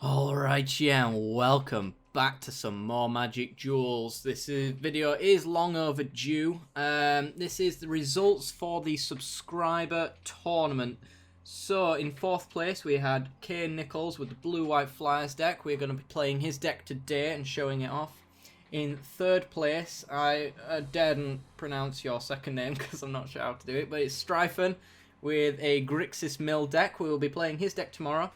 Alright, yeah, and welcome back to some more Magic Duels. Video is long overdue. This is the results for the subscriber tournament. So, in 4th place, we had Kane Nicols with the blue-white Fliers deck. We're going to be playing his deck today and showing it off. In 3rd place, I daren't pronounce your second name because I'm not sure how to do it, but it's Strifen with a Grixis Mill deck. We will be playing his deck tomorrow.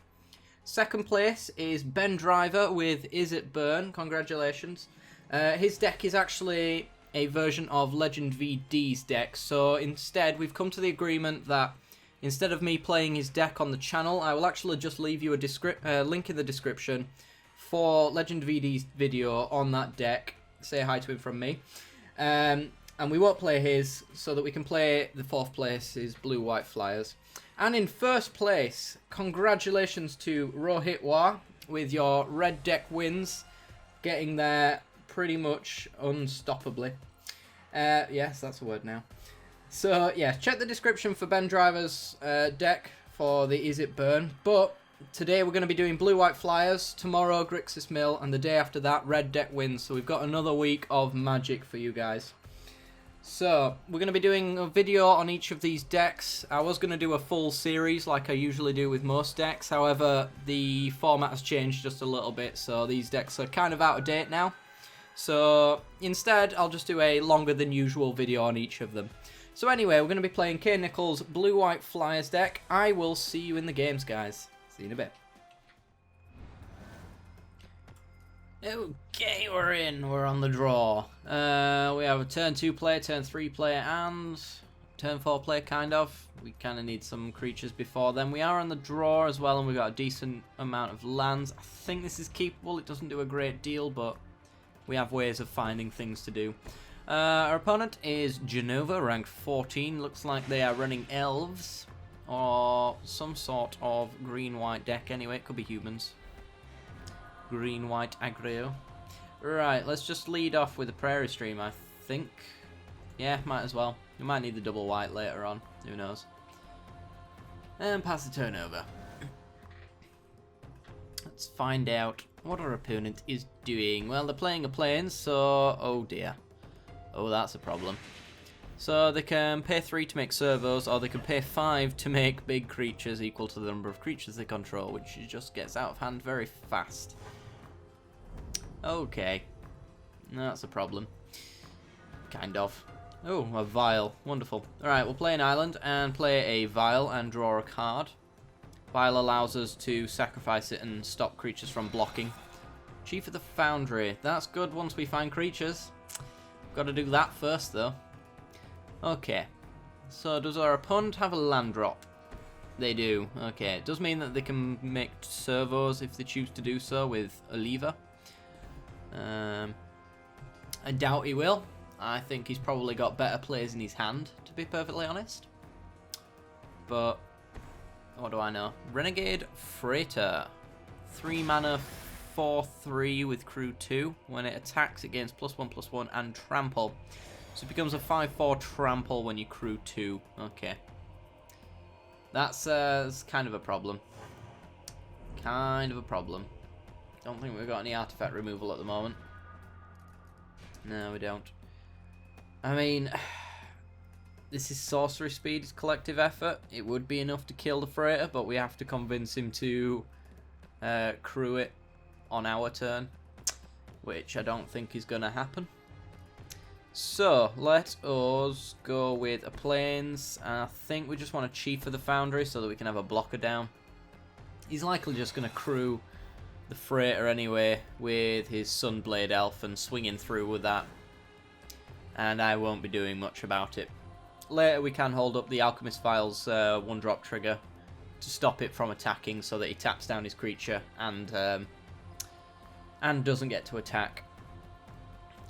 2nd place is Ben Driver with Is It Burn. Congratulations. His deck is actually a version of Legenvd's deck. So instead, we've come to the agreement that instead of me playing his deck on the channel, I will actually just leave you a link in the description for Legenvd's video on that deck. Say hi to him from me. And we won't play his so that we can play the 4th place, his blue-white Flyers. And in 1st place, congratulations to Rohitwa with your red deck wins, getting there pretty much unstoppably. Yes, that's a word now. So, yeah, check the description for Ben Driver's deck for the Is It Burn. But today we're going to be doing blue-white Flyers, tomorrow Grixis Mill, and the day after that, red deck wins. So we've got another week of magic for you guys. So, we're going to be doing a video on each of these decks. I was going to do a full series like I usually do with most decks. However, the format has changed just a little bit, so these decks are kind of out of date now. So, instead, I'll just do a longer than usual video on each of them. So anyway, we're going to be playing Kane Nicols' blue-white Flyers deck. I will see you in the games, guys. See you in a bit. Okay, we're in. We're on the draw. We have a turn 2 play, turn 3 play, and turn 4 play, kind of. We kind of need some creatures before then. We are on the draw as well, and we've got a decent amount of lands. I think this is keepable. It doesn't do a great deal, but we have ways of finding things to do. Our opponent is Genova, ranked 14. Looks like they are running elves, or some sort of green-white deck anyway. It could be humans. Green-white aggro. Right, let's just lead off with a Prairie Stream, I think. Yeah, might as well. We might need the double white later on. Who knows? And pass the turn over. Let's find out what our opponent is doing. Well, they're playing a Plains, so... oh dear. Oh, that's a problem. So they can pay 3 to make servos, or they can pay 5 to make big creatures equal to the number of creatures they control, which just gets out of hand very fast. Okay. That's a problem. Kind of. Oh, a Vial. Wonderful. Alright, we'll play an island and play a Vial and draw a card. Vial allows us to sacrifice it and stop creatures from blocking. Chief of the Foundry. That's good once we find creatures. Got to do that first, though. Okay. So, does our opponent have a land drop? They do. Okay. It does mean that they can make servos if they choose to do so with a lever. I doubt he will. I think he's probably got better plays in his hand, to be perfectly honest. But, what do I know? Renegade Freighter. 3 mana, 4/3 with crew 2. When it attacks, it gains +1/+1 and trample. So it becomes a 5/4 trample when you crew 2. Okay. That's kind of a problem. Kind of a problem. Don't think we've got any artifact removal at the moment. No, we don't. I mean, this is sorcery speed, it's collective effort. It would be enough to kill the freighter, but we have to convince him to crew it on our turn, which I don't think is going to happen. So, let us go with a Plains. I think we just want a Chief of the Foundry so that we can have a blocker down. He's likely just going to crew the freighter anyway with his Sunblade Elf and swinging through with that. And I won't be doing much about it. Later we can hold up the Alchemist Vial's 1-drop trigger to stop it from attacking so that he taps down his creature and doesn't get to attack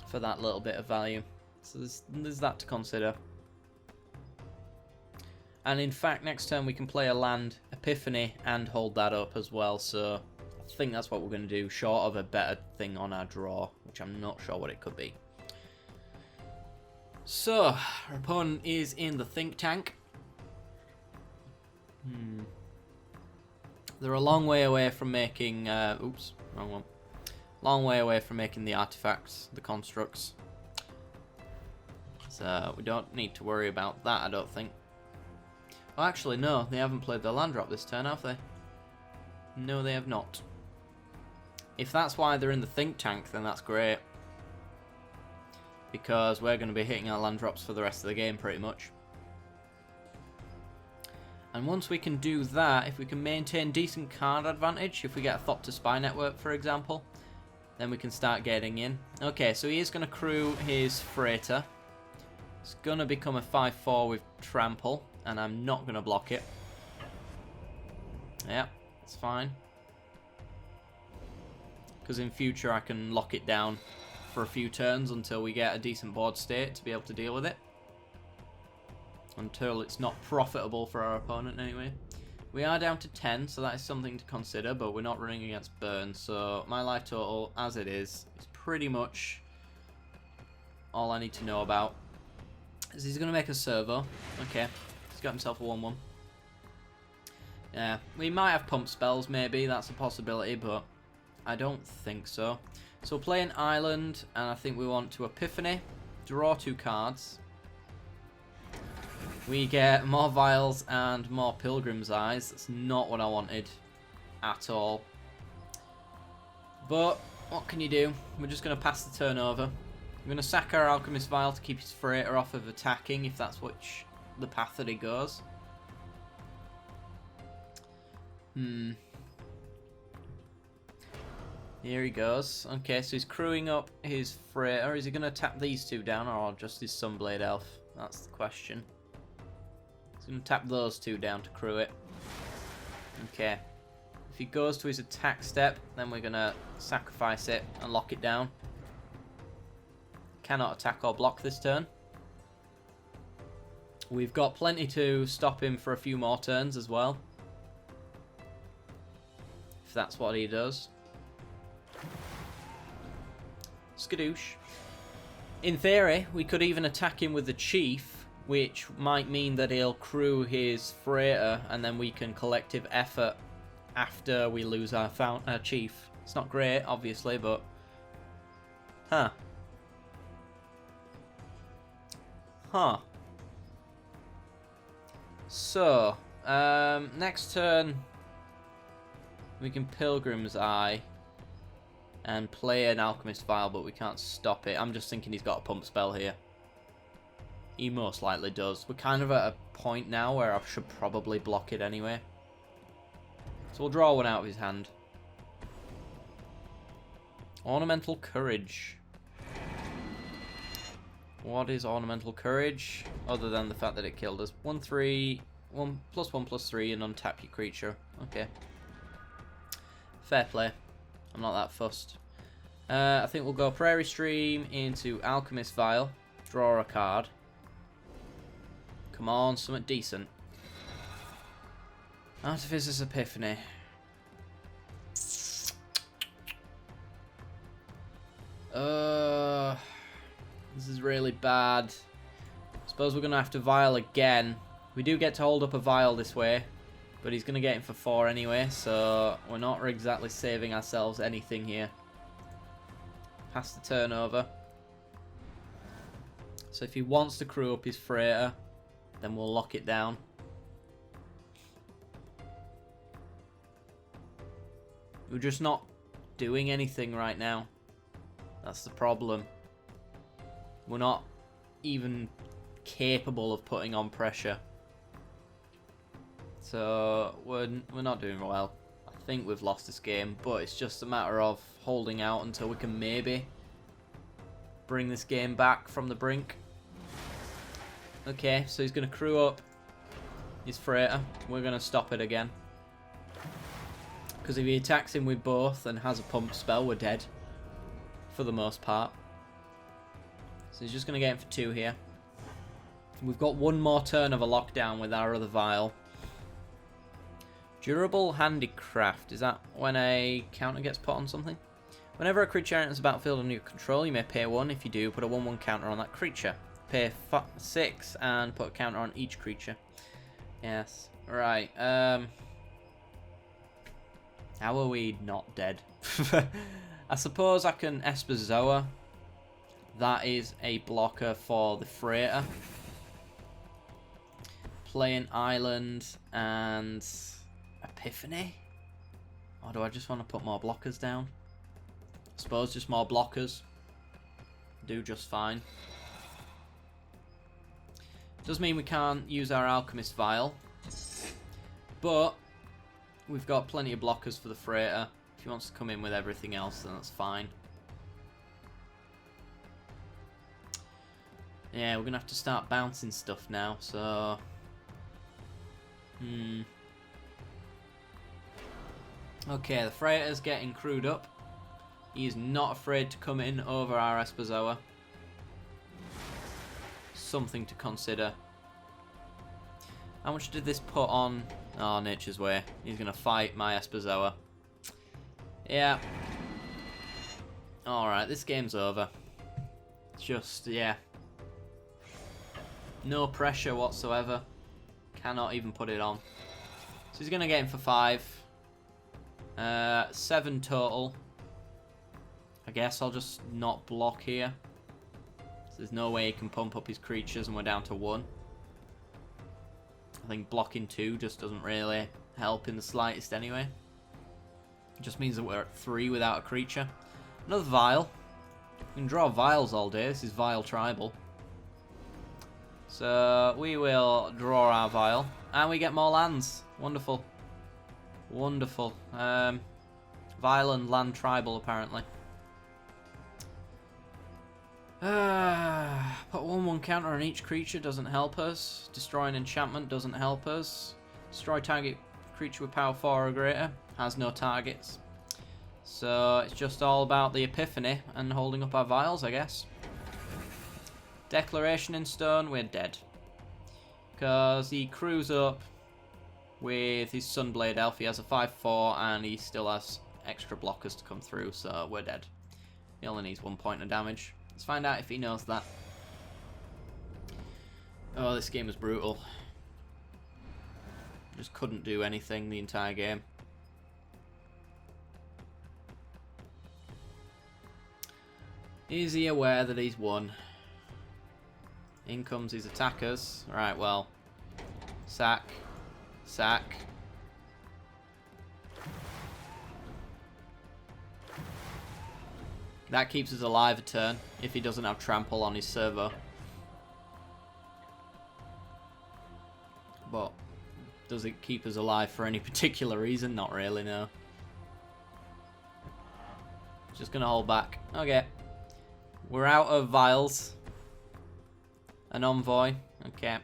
for that little bit of value. So there's that to consider. And in fact, next turn we can play a land, Epiphany, and hold that up as well. So I think that's what we're going to do, short of a better thing on our draw, which I'm not sure what it could be. So, our opponent is in the Think Tank. They're a long way away from making... oops, wrong one. Long way away from making the artifacts, the constructs. So we don't need to worry about that, I don't think. Well, actually, no. They haven't played their land drop this turn, have they? No, they have not. If that's why they're in the think tank, then that's great. Because we're going to be hitting our land drops for the rest of the game, pretty much. And once we can do that, if we can maintain decent card advantage, if we get a Thought to Spy network, for example, then we can start getting in. Okay, so he is going to crew his freighter. It's going to become a 5-4 with trample, and I'm not going to block it. Yeah, it's fine. Because in future I can lock it down for a few turns until we get a decent board state to be able to deal with it. Until it's not profitable for our opponent anyway. We are down to 10, so that is something to consider, but we're not running against burn, so my life total, as it is pretty much all I need to know about. Is he's going to make a servo. Okay, he's got himself a 1-1. Yeah, we might have pump spells, maybe, that's a possibility, but I don't think so. So we'll play an island, and I think we want to Epiphany, draw 2 cards. We get more Vials and more Pilgrim's Eyes. That's not what I wanted at all. But what can you do? We're just going to pass the turn over. I'm going to sack our Alchemist Vial to keep his freighter off of attacking, if that's the path that he goes. Here he goes. Okay, so he's crewing up his freighter. Is he going to tap these 2 down, or just his Sunblade Elf? That's the question. He's going to tap those 2 down to crew it. Okay. If he goes to his attack step, then we're going to sacrifice it and lock it down. Cannot attack or block this turn. We've got plenty to stop him for a few more turns as well. If that's what he does. Skadoosh. In theory, we could even attack him with the Chief, which might mean that he'll crew his freighter, and then we can collective effort after we lose our Chief. It's not great, obviously, but... Huh. So, next turn, we can Pilgrim's Eye and play an Alchemist Vial, but we can't stop it. I'm just thinking he's got a pump spell here. He most likely does. We're kind of at a point now where I should probably block it anyway. So we'll draw one out of his hand. Ornamental Courage. What is Ornamental Courage? Other than the fact that it killed us. 1/3, 1+1/+3 and untap your creature. Okay. Fair play. I'm not that fussed. I think we'll go Prairie Stream into Alchemist Vial. Draw a card. Come on, something decent. Artificer's Epiphany. This is really bad. Suppose we're going to have to Vial again. We do get to hold up a Vial this way, but he's going to get him for 4 anyway, so we're not exactly saving ourselves anything here. Pass the turn over. So if he wants to crew up his freighter, then we'll lock it down. We're just not doing anything right now. That's the problem. We're not even capable of putting on pressure. So we're not doing well. I think we've lost this game, but it's just a matter of holding out until we can maybe bring this game back from the brink. Okay, so he's going to crew up his freighter. We're going to stop it again. Because if he attacks him with both and has a pump spell, we're dead. For the most part. So he's just going to get him for 2 here. We've got one more turn of a lockdown with our other Vial. Durable Handicraft. Is that when a counter gets put on something? Whenever a creature enters the battlefield under your control, you may pay 1. If you do, put a 1/1 counter on that creature. Pay 6 and put a counter on each creature. Yes. Right. How are we not dead? I suppose I can Esper Zoa. That is a blocker for the Freighter. Playing Island and Epiphany? Or do I just want to put more blockers down? I suppose just more blockers. Do just fine. Does mean we can't use our Alchemist Vial. But we've got plenty of blockers for the Freighter. If he wants to come in with everything else, then that's fine. Yeah, we're going to have to start bouncing stuff now, so... Okay, the Freighter's getting crewed up. He is not afraid to come in over our Esper Zoa. Something to consider. How much did this put on? Oh, Nature's Way. He's going to fight my Esper Zoa. Yeah. Alright, this game's over. Just, yeah. No pressure whatsoever. Cannot even put it on. So he's going to get him for 5. 7 total. I guess I'll just not block here. So there's no way he can pump up his creatures and we're down to 1. I think blocking 2 just doesn't really help in the slightest anyway. It just means that we're at 3 without a creature. Another Vial. We can draw Vials all day. This is Vial Tribal. So we will draw our Vial. And we get more lands. Wonderful. Wonderful. Vial and Land Tribal apparently. Put 1/1 counter on each creature doesn't help us. Destroy an enchantment doesn't help us. Destroy target creature with power 4 or greater. Has no targets. So it's just all about the Epiphany and holding up our Vials, I guess. Declaration in Stone, we're dead. Because he crews up with his Sunblade Elf. He has a 5/4 and he still has extra blockers to come through, so we're dead. He only needs 1 point of damage. Let's find out if he knows that. Oh, this game was brutal. Just couldn't do anything the entire game. Is he aware that he's won? In comes his attackers. Right, well. Sack. Sack. That keeps us alive a turn, if he doesn't have trample on his servo. But, does it keep us alive for any particular reason? Not really, no. Just gonna hold back. Okay. We're out of Vials. An Envoy. Okay.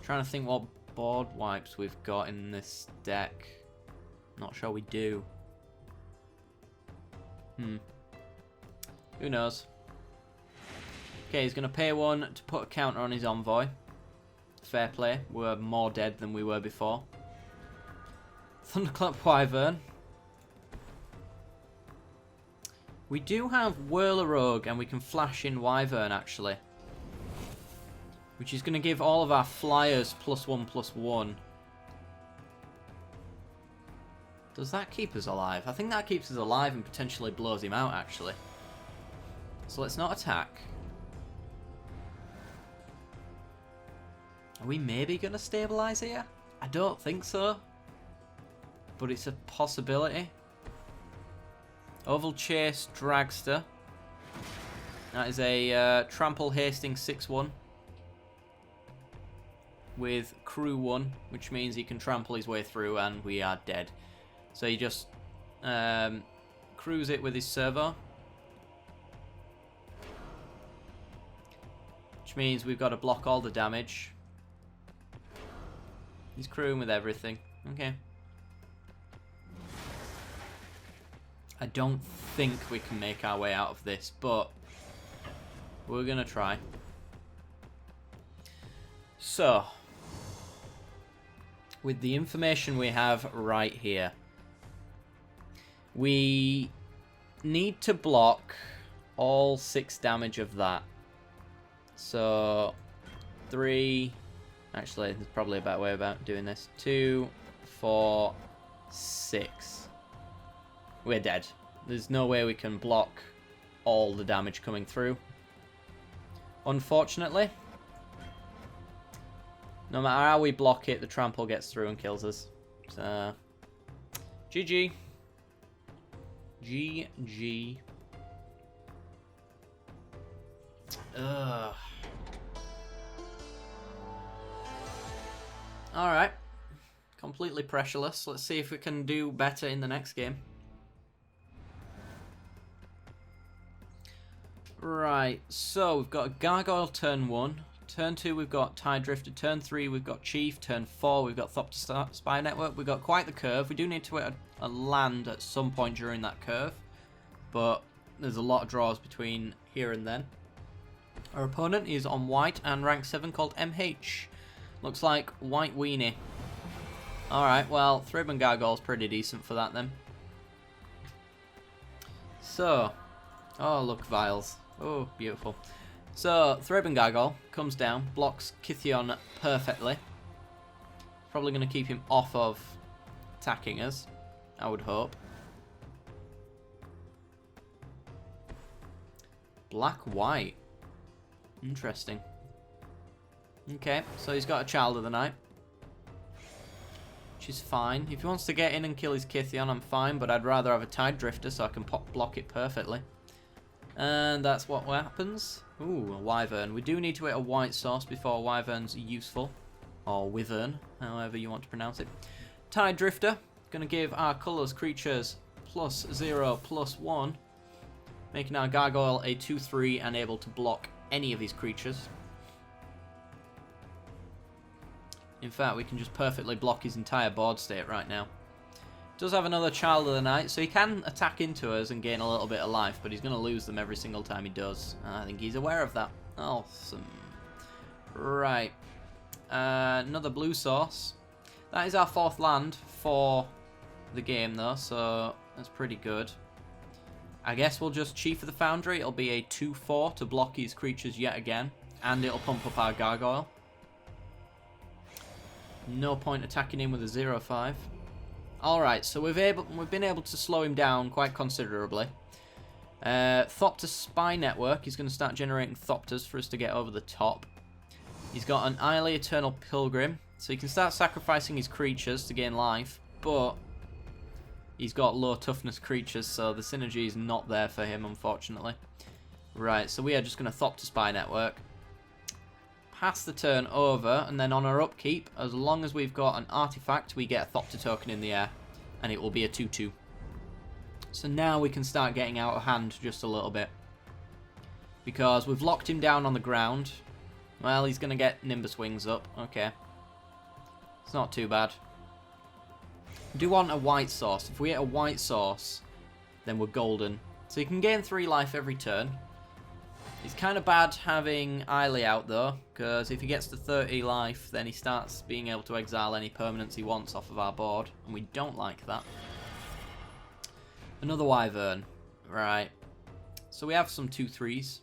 Trying to think what board wipes we've got in this deck. Not sure we do. Who knows? Okay, he's going to pay 1 to put a counter on his Envoy. Fair play. We're more dead than we were before. Thunderclap Wyvern. We do have Whirler Rogue and we can flash in Wyvern actually. Which is going to give all of our Fliers +1/+1. Does that keep us alive? I think that keeps us alive and potentially blows him out, actually. So let's not attack. Are we maybe going to stabilize here? I don't think so. But it's a possibility. Oval Chase Dragster. That is a Trample Hastings 6/1. With Crew 1, which means he can trample his way through and we are dead. So he just crews it with his servo. Which means we've got to block all the damage. He's crewing with everything. Okay. I don't think we can make our way out of this, but we're going to try. So, with the information we have right here, we need to block all 6 damage of that. So, 3... Actually, there's probably a better way about doing this. 2, 4, 6. We're dead. There's no way we can block all the damage coming through. Unfortunately. No matter how we block it, the trample gets through and kills us. So, GG. GG. Ugh. Alright. Completely pressureless. Let's see if we can do better in the next game. Right, so we've got a Gargoyle turn 1. Turn 2 we've got Tide Drifter. Turn 3 we've got Chief. Turn 4 we've got Thopter Spy Network. We've got quite the curve. We do need to hit a land at some point during that curve. But there's a lot of draws between here and then. Our opponent is on white and rank 7 called MH. Looks like White Weenie. Alright, well, Thribban Gargoyle's pretty decent for that then. So, oh look, Vials. Oh, beautiful. So, Thribban Gargoyle comes down, blocks Kithion perfectly. Probably going to keep him off of attacking us, I would hope. Black-white. Interesting. Okay, so he's got a Child of the Night. Which is fine. If he wants to get in and kill his Kithion, I'm fine, but I'd rather have a Tide Drifter so I can block it perfectly. And that's what happens. Ooh, a Wyvern. We do need to hit a white source before a Wyvern's useful. Or Wyvern, however you want to pronounce it. Tide Drifter. Going to give our colours creatures +0/+1. Making our Gargoyle a 2/3 and able to block any of his creatures. In fact, we can just perfectly block his entire board state right now. Does have another Child of the Night, so he can attack into us and gain a little bit of life, but he's going to lose them every single time he does. And I think he's aware of that. Awesome. Right. Another blue source. That is our 4th land for the game, though, so that's pretty good. I guess we'll just Chief of the Foundry. It'll be a 2/4 to block his creatures yet again, and it'll pump up our Gargoyle. No point attacking him with a 0/5. Alright, so we've been able to slow him down quite considerably. Thopter Spy Network. He's going to start generating Thopters for us to get over the top. He's got an Eily Eternal Pilgrim, so he can start sacrificing his creatures to gain life, but he's got low toughness creatures, so the synergy is not there for him, unfortunately. Right, so we are just going to Thopter Spy Network. Pass the turn over, and then on our upkeep, as long as we've got an artifact, we get a Thopter token in the air, and it will be a 2/2. So now we can start getting out of hand just a little bit. Because we've locked him down on the ground. Well, he's going to get Nimbus Wings up. Okay. It's not too bad. We do want a white source. If we hit a white source, then we're golden. So he can gain 3 life every turn. It's kind of bad having Eily out though, because if he gets to 30 life, then he starts being able to exile any permanents he wants off of our board, and we don't like that. Another Wyvern. Right. So we have some 2/3s.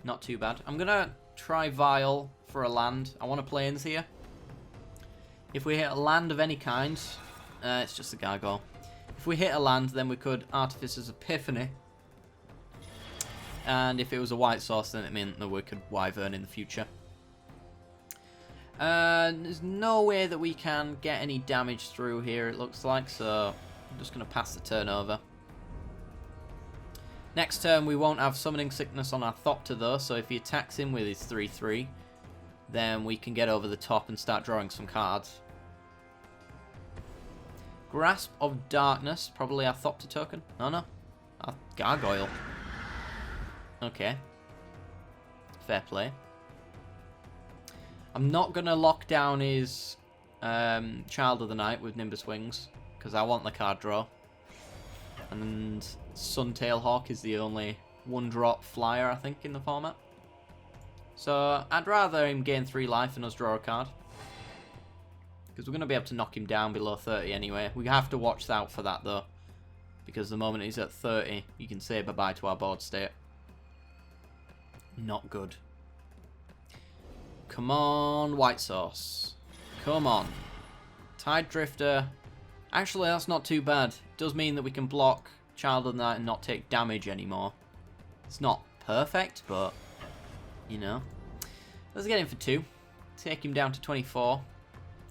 Not too bad. I'm going to try Vial for a land. I want to Plains here. If we hit a land of any kind, it's just a Gargoyle. If we hit a land, then we could Artificer's Epiphany. And if it was a white source, then it meant that we could Wyvern in the future. There's no way that we can get any damage through here, it looks like, so I'm just going to pass the turn over. Next turn, we won't have Summoning Sickness on our Thopter, though, so if he attacks him with his 3/3, then we can get over the top and start drawing some cards. Grasp of Darkness, probably our Thopter token. Oh no, our Gargoyle. Okay. Fair play. I'm not going to lock down his Child of the Night with Nimbus Wings, because I want the card draw. And Suntail Hawk is the only 1-drop flyer, I think, in the format. So I'd rather him gain 3 life and us draw a card. Because we're going to be able to knock him down below 30 anyway. We have to watch out for that, though. Because the moment he's at 30, you can say bye-bye to our board state. Not good. Come on, white source. Come on. Tide Drifter Actually, that's not too bad. It does mean that we can block Child of the Night and not take damage anymore. It's not perfect, but, you know. Let's get him for 2. Take him down to 24.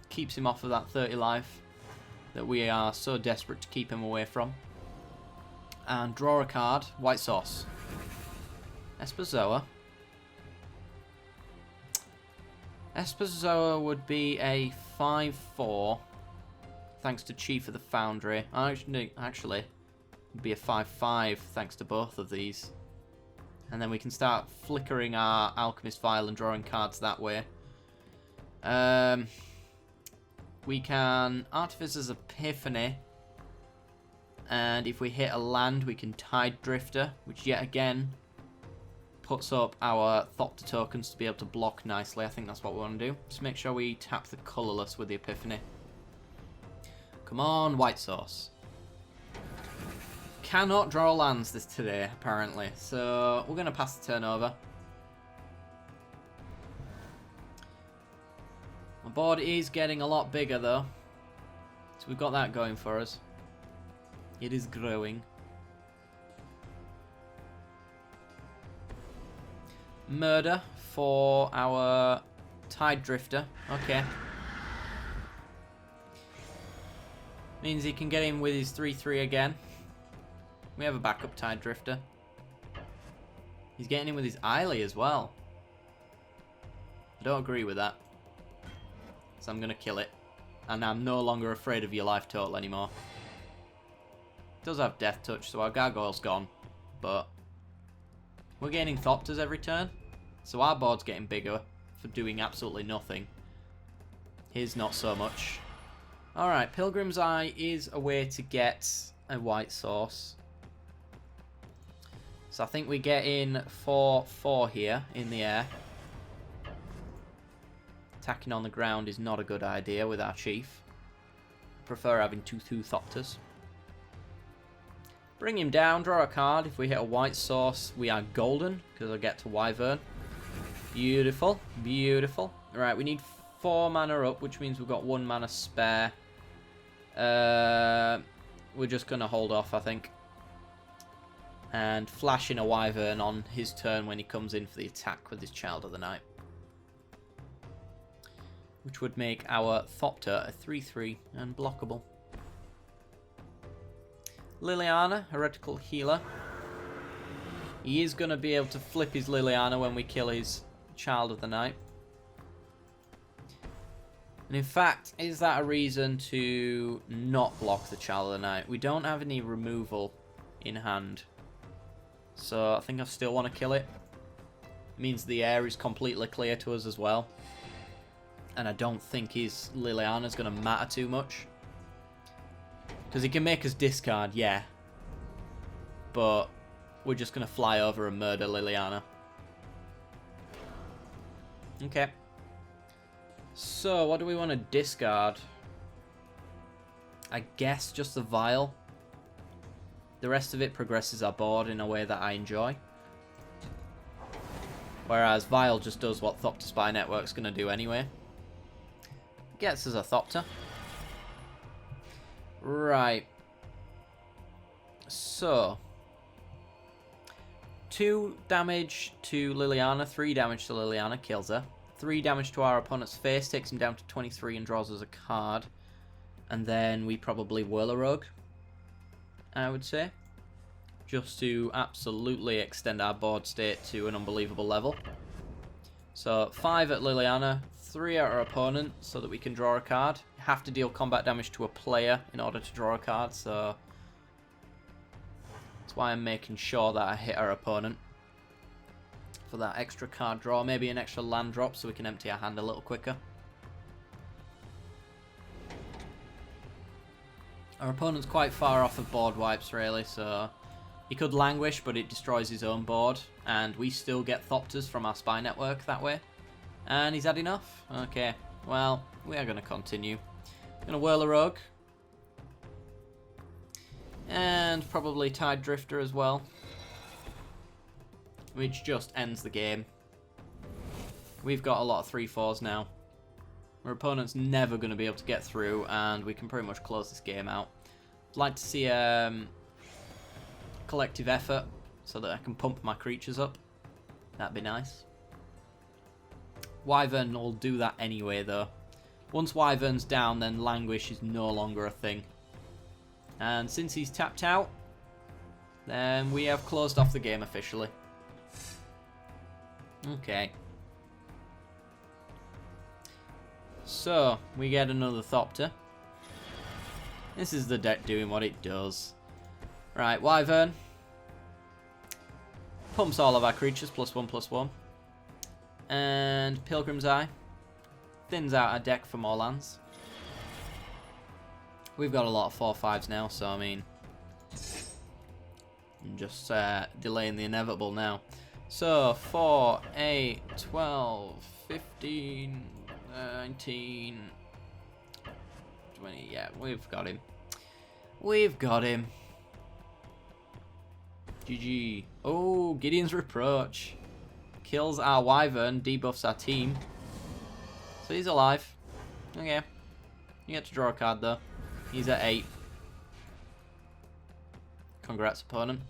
Keeps him off of that 30 life that we are so desperate to keep him away from. And draw a card. White Source. Esperzoa. Esperzoa would be a 5-4. Thanks to Chief of the Foundry. Actually, it'd be a 5-5 thanks to both of these. And then we can start flickering our Alchemist Vial and drawing cards that way. We can Artificer's Epiphany. And if we hit a land, we can Tide Drifter, which yet again puts up our Thopter tokens to be able to block nicely. I think that's what we want to do. Just make sure we tap the colourless with the Epiphany. Come on, White Source. Cannot draw lands this today, apparently. So we're going to pass the turn over. My board is getting a lot bigger, though. So we've got that going for us. It is growing. Murder for our Tide Drifter. Okay. Means he can get in with his 3-3 again. We have a backup Tide Drifter. He's getting in with his Eiley as well. I don't agree with that. So I'm going to kill it. And I'm no longer afraid of your life total anymore. It does have Death Touch, so our Gargoyle's gone. But we're gaining Thopters every turn. So our board's getting bigger for doing absolutely nothing. His not so much. Alright, Pilgrim's Eye is a way to get a White Source. So I think we get in 4-4 here in the air. Attacking on the ground is not a good idea with our Chief. Prefer having 2/2 Thopters. Bring him down, draw a card. If we hit a White Source, we are golden, because I get to Wyvern. Beautiful, beautiful. Right, we need 4 mana up, which means we've got 1 mana spare. We're just going to hold off, I think. And flash in a Wyvern on his turn when he comes in for the attack with his Child of the Night. Which would make our Thopter a 3/3 and blockable. Liliana, Heretical Healer. He is going to be able to flip his Liliana when we kill his Child of the Night. And in fact, is that a reason to not block the Child of the Night? We don't have any removal in hand. So I think I still want to kill it. It means the air is completely clear to us as well. And I don't think his Liliana is going to matter too much. Because he can make us discard, yeah. But we're just going to fly over and murder Liliana. Okay. So, what do we want to discard? I guess just the Vial. The rest of it progresses our board in a way that I enjoy. Whereas Vial just does what Thopter Spy Network's going to do anyway. Gets us a Thopter. Right. So. 2 damage to Liliana, 3 damage to Liliana, kills her. 3 damage to our opponent's face, takes him down to 23 and draws us a card. And then we probably Whirl a Rogue, I would say. Just to absolutely extend our board state to an unbelievable level. So 5 at Liliana, 3 at our opponent, so that we can draw a card. You have to deal combat damage to a player in order to draw a card, so that's why I'm making sure that I hit our opponent. For that extra card draw, maybe an extra land drop so we can empty our hand a little quicker. Our opponent's quite far off of board wipes really, so he could languish, but it destroys his own board, and we still get Thopters from our spy network that way. And he's had enough? Okay, well, we are going to continue. Going to Whirl a Rogue. And probably Tide Drifter as well. Which just ends the game. We've got a lot of 3/4s now. Our opponent's never going to be able to get through, and we can pretty much close this game out. I'd like to see collective effort so that I can pump my creatures up. That'd be nice. Wyvern will do that anyway, though. Once Wyvern's down, then Languish is no longer a thing. And since he's tapped out, then we have closed off the game officially. Okay. So, we get another Thopter. This is the deck doing what it does. Right, Wyvern. Pumps all of our creatures, +1/+1. And Pilgrim's Eye. Thins out our deck for more lands. We've got a lot of 4/5s now, so I mean... I'm just delaying the inevitable now. So, 4, 8, 12, 15, 19, 20. Yeah, we've got him. We've got him. GG. Oh, Gideon's Reproach. Kills our Wyvern, debuffs our team. So he's alive. Okay. You get to draw a card though. He's at 8. Congrats, opponent.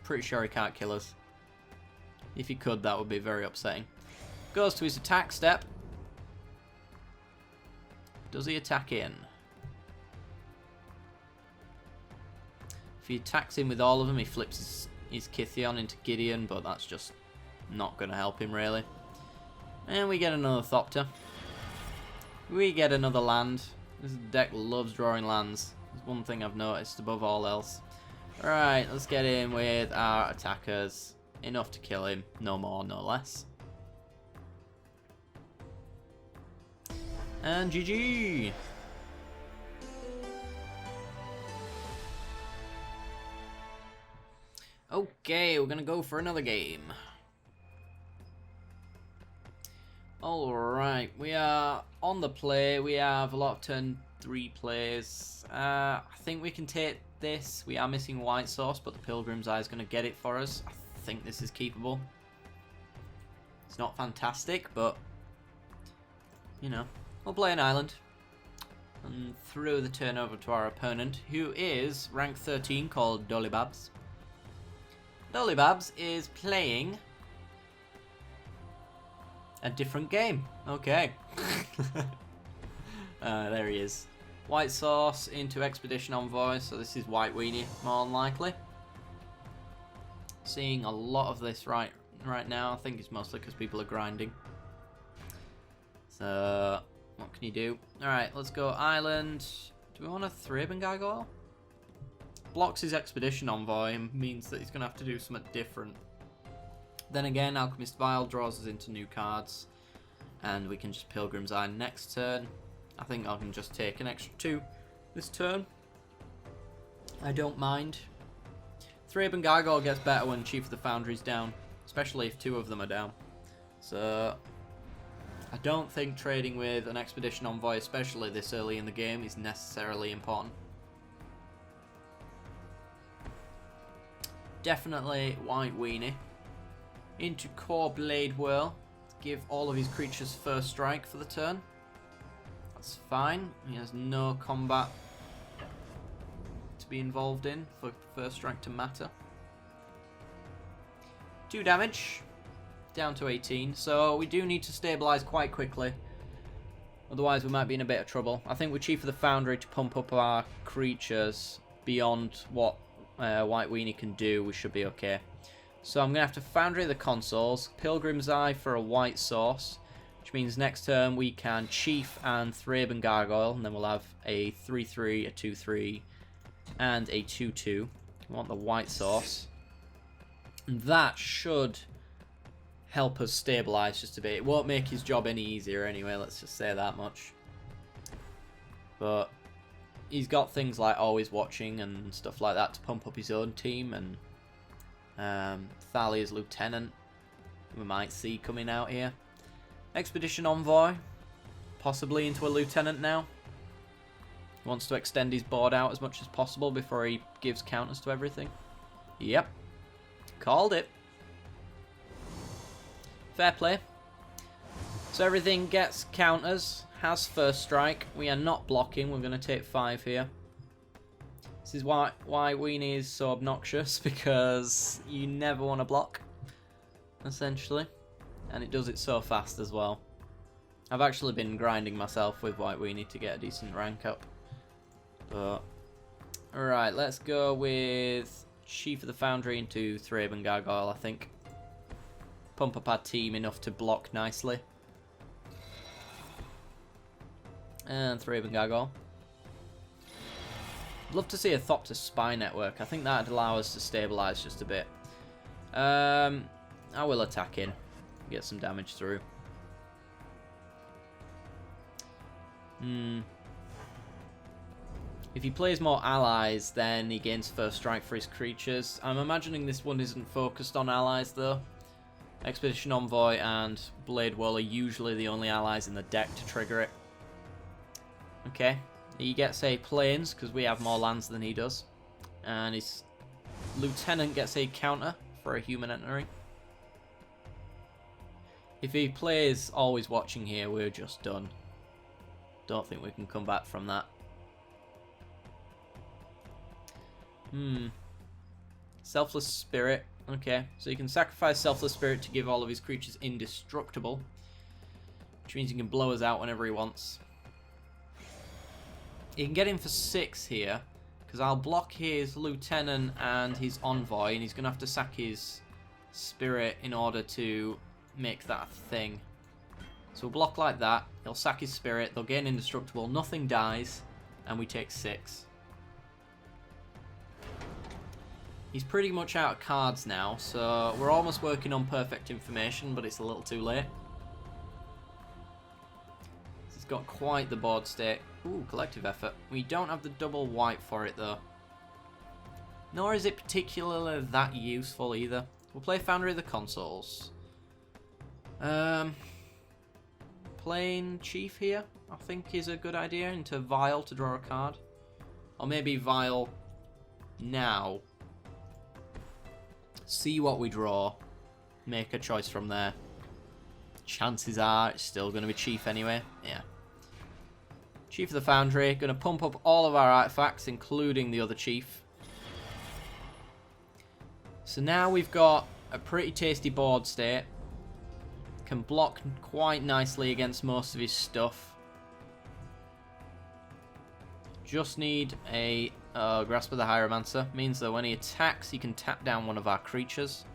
Pretty sure he can't kill us. If he could, that would be very upsetting. Goes to his attack step. Does he attack in? If he attacks in with all of them, he flips his Kytheon into Gideon, but that's just not going to help him really. And we get another Thopter. We get another land. This deck loves drawing lands. There's one thing I've noticed above all else. Alright, let's get in with our attackers. Enough to kill him. No more, no less. And GG! Okay, we're gonna go for another game. Alright, we are on the play. We have a lot of turn 3 plays. I think we can take this. We are missing white source, but the Pilgrim's Eye is going to get it for us. I think this is keepable. It's not fantastic, but, you know, we'll play an island. And throw the turn over to our opponent, who is rank 13, called Dollybabs. Dollybabs is playing a different game. Okay. There he is. White source into Expedition Envoy, so this is White Weenie, more than likely. Seeing a lot of this right now. I think it's mostly because people are grinding. So, what can you do? Alright, let's go Island. Do we want a Thraben Gargoyle? Blocks his Expedition Envoy and means that he's going to have to do something different. Then again, Alchemist Vial draws us into new cards. And we can just Pilgrim's Eye next turn. I think I can just take an extra 2 this turn. I don't mind. Thraben Gargoyle gets better when Chief of the Foundry is down. Especially if 2 of them are down. So, I don't think trading with an Expedition Envoy, especially this early in the game, is necessarily important. Definitely White Weenie. Into Core Blade Whirl. Give all of his creatures first strike for the turn. That's fine. He has no combat to be involved in for first strike to matter. 2 damage. Down to 18. So we do need to stabilize quite quickly. Otherwise we might be in a bit of trouble. I think with Chief of the Foundry to pump up our creatures beyond what White Weenie can do, we should be okay. So I'm going to have to Foundry the consoles, Pilgrim's Eye for a white source, which means next turn we can Chief and Thraben Gargoyle, and then we'll have a 3/3, a 2/3, and a 2/2. We want the white source. And that should help us stabilize just a bit. It won't make his job any easier anyway, let's just say that much. But he's got things like Always Watching and stuff like that to pump up his own team, and Thalia's Lieutenant we might see coming out here. Expedition Envoy, possibly into a Lieutenant now. He wants to extend his board out as much as possible before he gives counters to everything. Yep, called it. Fair play. So everything gets counters, has first strike. We are not blocking, we're going to take 5 here. This is why Weenie is so obnoxious, because you never want to block, essentially. And it does it so fast as well. I've actually been grinding myself with White Weenie to get a decent rank up. But alright, let's go with Chief of the Foundry into Thraben Gargoyle, I think. Pump up our team enough to block nicely. And Thraben Gargoyle. Love to see a Thopter Spy Network. I think that'd allow us to stabilise just a bit. I will attack in. Get some damage through. If he plays more allies, then he gains first strike for his creatures. I'm imagining this one isn't focused on allies, though. Expedition Envoy and Blade Whirl are usually the only allies in the deck to trigger it. Okay. He gets a plains, because we have more lands than he does. And his Lieutenant gets a counter for a human entering. If he plays Always Watching here, we're just done. Don't think we can come back from that. Selfless Spirit. Okay, so you can sacrifice Selfless Spirit to give all of his creatures indestructible. Which means he can blow us out whenever he wants. You can get him for 6 here, because I'll block his Lieutenant and his Envoy, and he's going to have to sack his Spirit in order to make that a thing. So we'll block like that, he'll sack his Spirit, they'll gain indestructible, nothing dies, and we take 6. He's pretty much out of cards now, so we're almost working on perfect information, but it's a little too late. He's got quite the board state. Ooh, collective effort. We don't have the double white for it, though. Nor is it particularly that useful, either. We'll play Foundry of the Consoles. Playing Chief here, I think, is a good idea, into Vial to draw a card. Or maybe Vial now. See what we draw. Make a choice from there. Chances are it's still going to be Chief anyway. Yeah. Chief of the Foundry. Going to pump up all of our artifacts, including the other Chief. So now we've got a pretty tasty board state. Can block quite nicely against most of his stuff. Just need a Grasp of the Hieromancer. Means that when he attacks, he can tap down one of our creatures.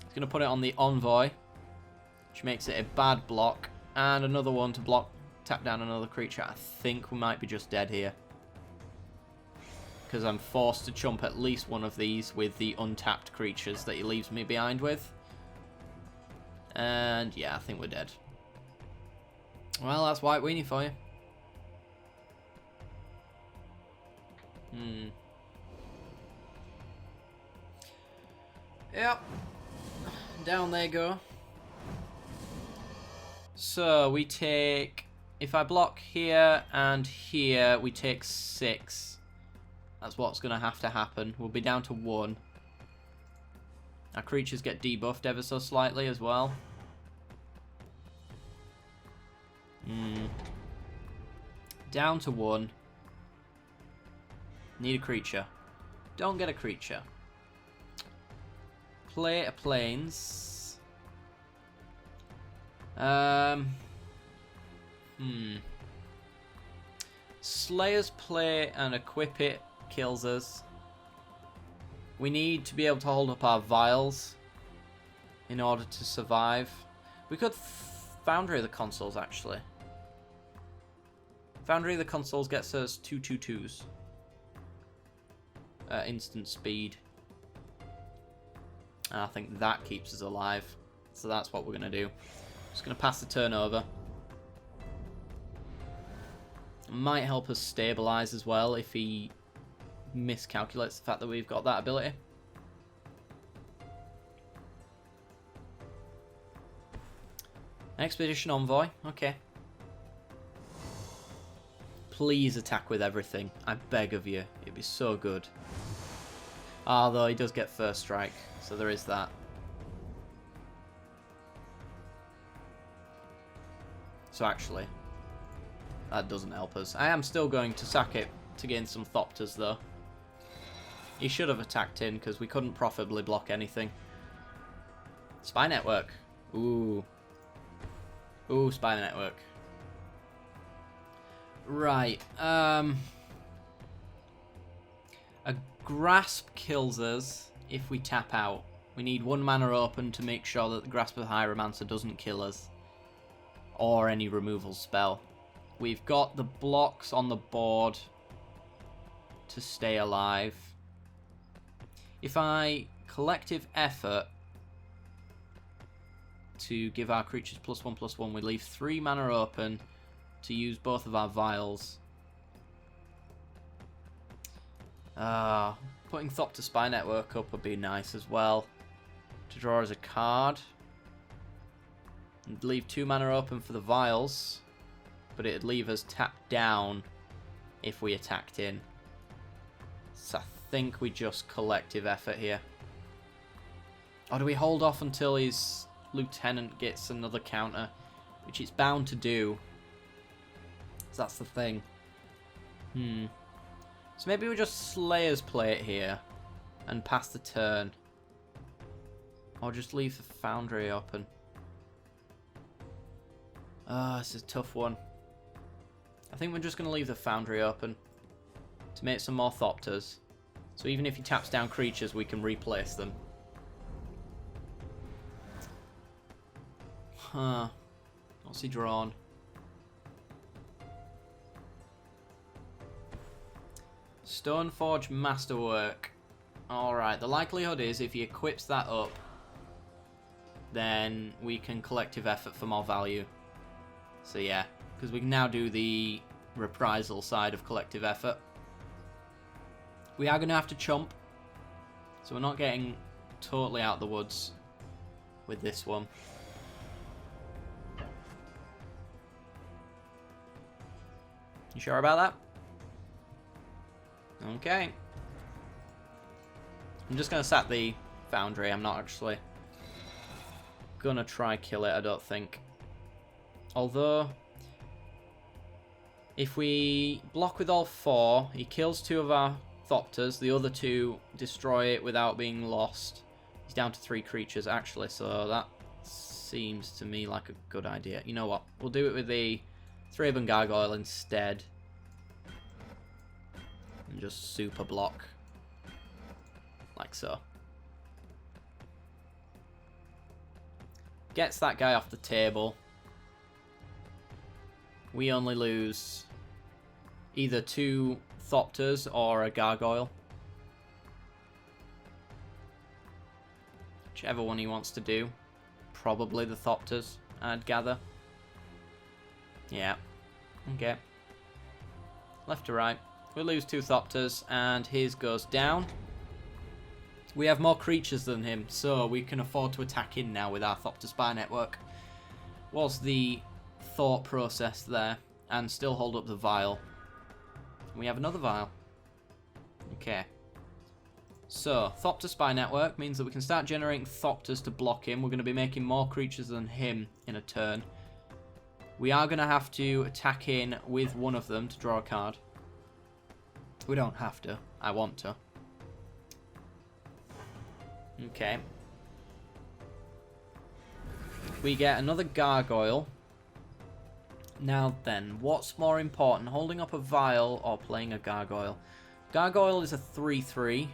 He's going to put it on the Envoy, which makes it a bad block. And another one to block, tap down another creature. I think we might be just dead here, because I'm forced to chump at least one of these with the untapped creatures that he leaves me behind with. And yeah, I think we're dead. Well, that's White Weenie for you. Yep. Down they go. So we take... If I block here and here, we take 6. That's what's going to have to happen. We'll be down to 1. Our creatures get debuffed ever so slightly as well. Down to 1. Need a creature. Don't get a creature. Play a plains. Slayer's play and equip it kills us. We need to be able to hold up our vials in order to survive. We could Foundry of the Consoles, actually. Foundry of the Consoles gets us 2/2/2s. Instant speed. And I think that keeps us alive. So that's what we're going to do. Just going to pass the turn over. Might help us stabilize as well if he miscalculates the fact that we've got that ability. Expedition Envoy. Okay. Please attack with everything. I beg of you. It'd be so good. Although he does get first strike, so there is that. So actually, that doesn't help us. I am still going to sack it to gain some Thopters, though. He should have attacked in, because we couldn't profitably block anything. Spy Network. Ooh. Ooh, Spy Network. Right. A Grasp kills us if we tap out. We need 1 mana open to make sure that the Grasp of Hieromancer doesn't kill us. Or any removal spell. We've got the blocks on the board to stay alive. If I collective effort to give our creatures +1/+1, we leave 3 mana open to use both of our vials. Putting Thopter Spy Network up would be nice as well. To draw as a card. And leave 2 mana open for the vials. But it'd leave us tapped down if we attacked in. So I think we just collective effort here. Or do we hold off until his lieutenant gets another counter? Which it's bound to do. So that's the thing. So maybe we just Slayers play it here. And pass the turn. Or just leave the Foundry open. This is a tough one. I think we're just going to leave the Foundry open. To make some more Thopters. So even if he taps down creatures, we can replace them. Huh. What's he drawn? Stoneforge Masterwork. Alright, the likelihood is if he equips that up, then we can collective effort for more value. So yeah, because we can now do the reprisal side of collective effort. We are going to have to chomp, so we're not getting totally out of the woods with this one. You sure about that? Okay. I'm just going to sack the Foundry. I'm not actually going to try kill it, I don't think. Although, if we block with all 4, he kills 2 of our Thopters. The other 2 destroy it without being lost. He's down to 3 creatures, actually, so that seems to me like a good idea. You know what? We'll do it with the Thraben Gargoyle instead. And just super block. Like so. Gets that guy off the table. We only lose either 2 Thopters or a Gargoyle. Whichever one he wants to do. Probably the Thopters, I'd gather. Yeah. Okay. Left to right. We lose 2 Thopters, and his goes down. We have more creatures than him, so we can afford to attack in now with our Thopter Spy Network. Was the thought process there, and still hold up the vial. We have another vial. Okay. So, Thopter Spy Network means that we can start generating Thopters to block him. We're going to be making more creatures than him in a turn. We are going to have to attack in with one of them to draw a card. We don't have to. I want to. Okay. We get another Gargoyle. Now then, what's more important? Holding up a vial or playing a Gargoyle? Gargoyle is a 3/3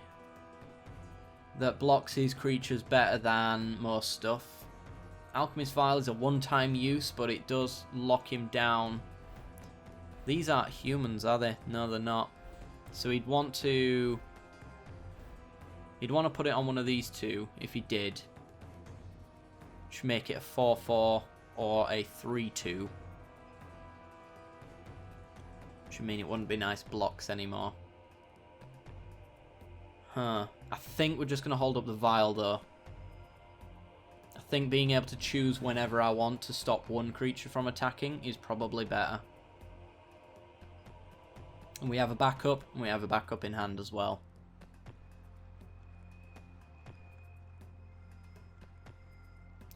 that blocks his creatures better than most stuff. Alchemist Vial is a one-time use, but it does lock him down. These aren't humans, are they? No, they're not. So he'd want to put it on one of these 2 if he did. Which would make it a 4/4 or a 3/2. Which would mean it wouldn't be nice blocks anymore. Huh. I think we're just going to hold up the vial though. I think being able to choose whenever I want to stop one creature from attacking is probably better. And we have a backup, and we have a backup in hand as well.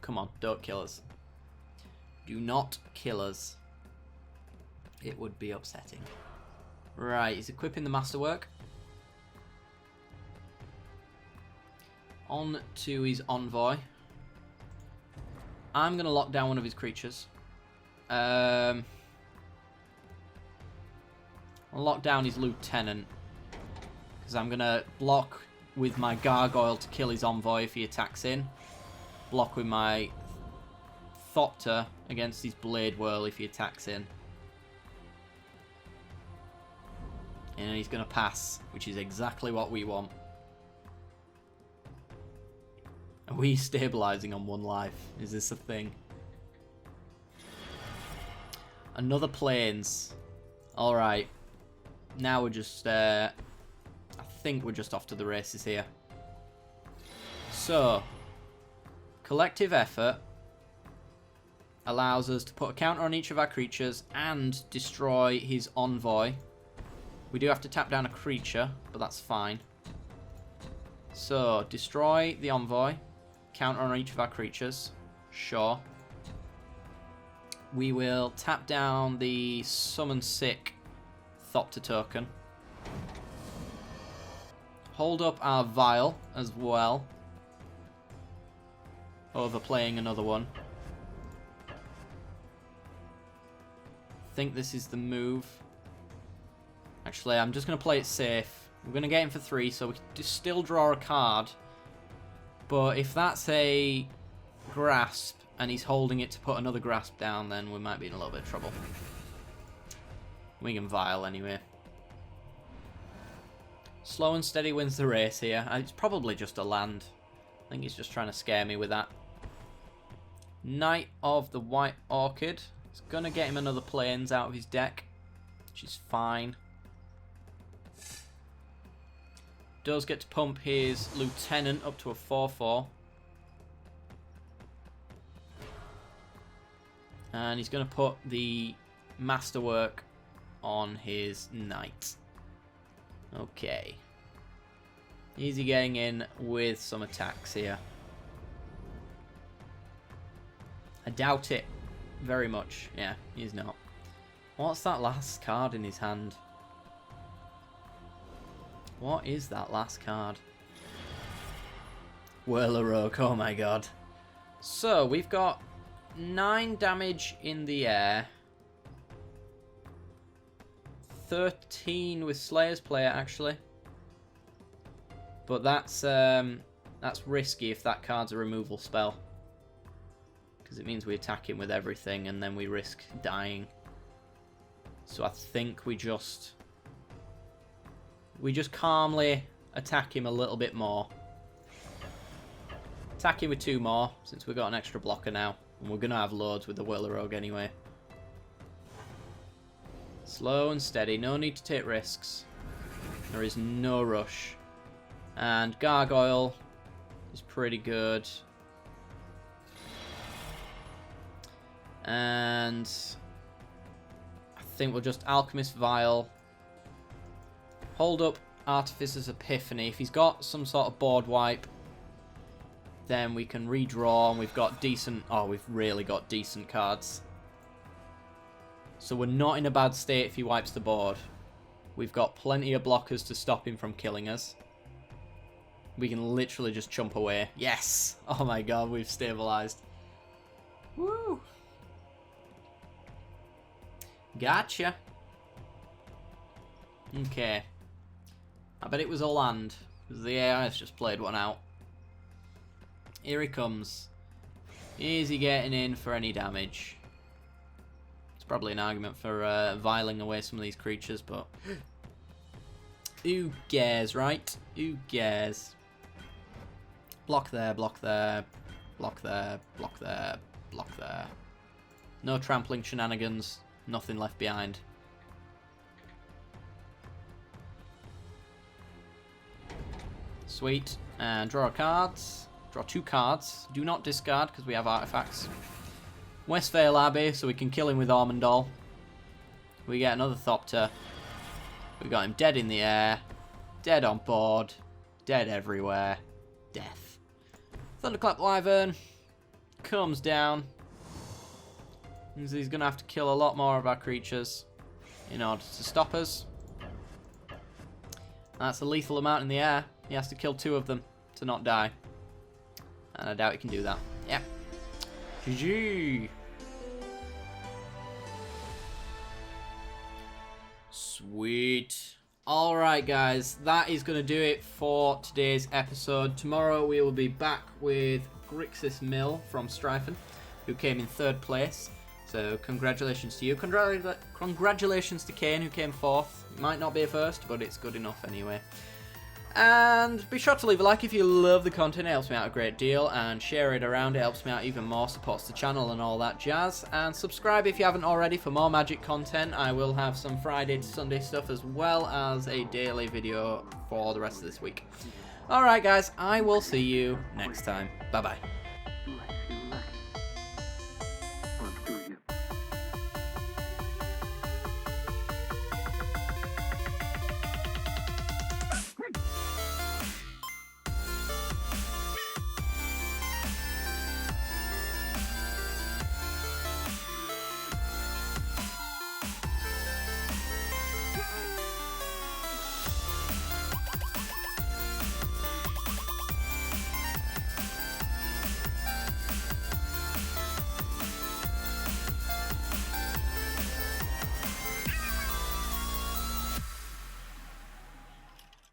Come on, don't kill us. Do not kill us. It would be upsetting. Right, he's equipping the Masterwork. On to his Envoy. I'm going to lock down one of his creatures. I'll lock down his Lieutenant. Because I'm going to block with my Gargoyle to kill his Envoy if he attacks in. Block with my Thopter against his Blade Whirl if he attacks in. And he's going to pass, which is exactly what we want. Are we stabilising on 1 life? Is this a thing? Another Plains. Alright. Now we're just... I think we're just off to the races here. So, collective effort allows us to put a counter on each of our creatures and destroy his Envoy. We do have to tap down a creature, but that's fine. So, destroy the Envoy. Counter on each of our creatures. Sure. We will tap down the Summon Sick Thopter token. Hold up our Vial as well. Overplaying another one. Think this is the move. Actually, I'm just going to play it safe. We're going to get him for 3, so we can still draw a card. But if that's a Grasp, and he's holding it to put another Grasp down, then we might be in a little bit of trouble. We can Vial anyway. Slow and Steady wins the race here. It's probably just a land. I think he's just trying to scare me with that. Knight of the White Orchid. It's going to get him another Plains out of his deck, which is fine. Does get to pump his Lieutenant up to a 4/4. And he's going to put the Masterwork on his Knight. Okay. Easy getting in with some attacks here. I doubt it very much. Yeah, he's not. What's that last card in his hand? What is that last card? Whirl-a-Rogue, oh my god. So, we've got 9 damage in the air. 13 with Slayer's Player, actually. But that's risky if that card's a removal spell. Because it means we attack him with everything and then we risk dying. So I think we just calmly attack him a little bit more. Attack him with 2 more, since we've got an extra blocker now. And we're going to have loads with the Whirl-a-Rogue anyway. Slow and steady, no need to take risks. There is no rush. And Gargoyle is pretty good. And I think we'll just Alchemist Vial. Hold up Artificer's Epiphany. If he's got some sort of board wipe, then we can redraw, and we've got decent... Oh, we've really got decent cards. So we're not in a bad state if he wipes the board. We've got plenty of blockers to stop him from killing us. We can literally just chump away. Yes! Oh my god, we've stabilized. Woo! Gotcha. Okay. I bet it was a land, because the AI has just played one out. Here he comes. Easy getting in for any damage. It's probably an argument for vialing away some of these creatures, but... Who cares, right? Who cares? Block there, block there, block there, block there, block there. No trampling shenanigans. Nothing left behind. Sweet. And draw our cards. Draw 2 cards. Do not discard because we have artifacts. Westvale Abbey, so we can kill him with Ormondal. We get another Thopter. We got him dead in the air. Dead on board. Dead everywhere. Death. Thunderclap Wyvern comes down. Means he's going to have to kill a lot more of our creatures. in order to stop us. That's a lethal amount in the air. He has to kill 2 of them to not die. And I doubt he can do that. Yep. GG. Sweet. Alright guys, that is going to do it for today's episode. Tomorrow we will be back with Grixis Mill from Strifen, who came in 3rd place. So congratulations to you. Congratulations to Kane, who came 4th. Might not be a first, but it's good enough anyway. And be sure to leave a like if you love the content. It helps me out a great deal. And share it around. It helps me out even more. Supports the channel and all that jazz. And subscribe if you haven't already for more Magic content. I will have some Friday to Sunday stuff as well as a daily video for the rest of this week. Alright guys, I will see you next time. Bye bye.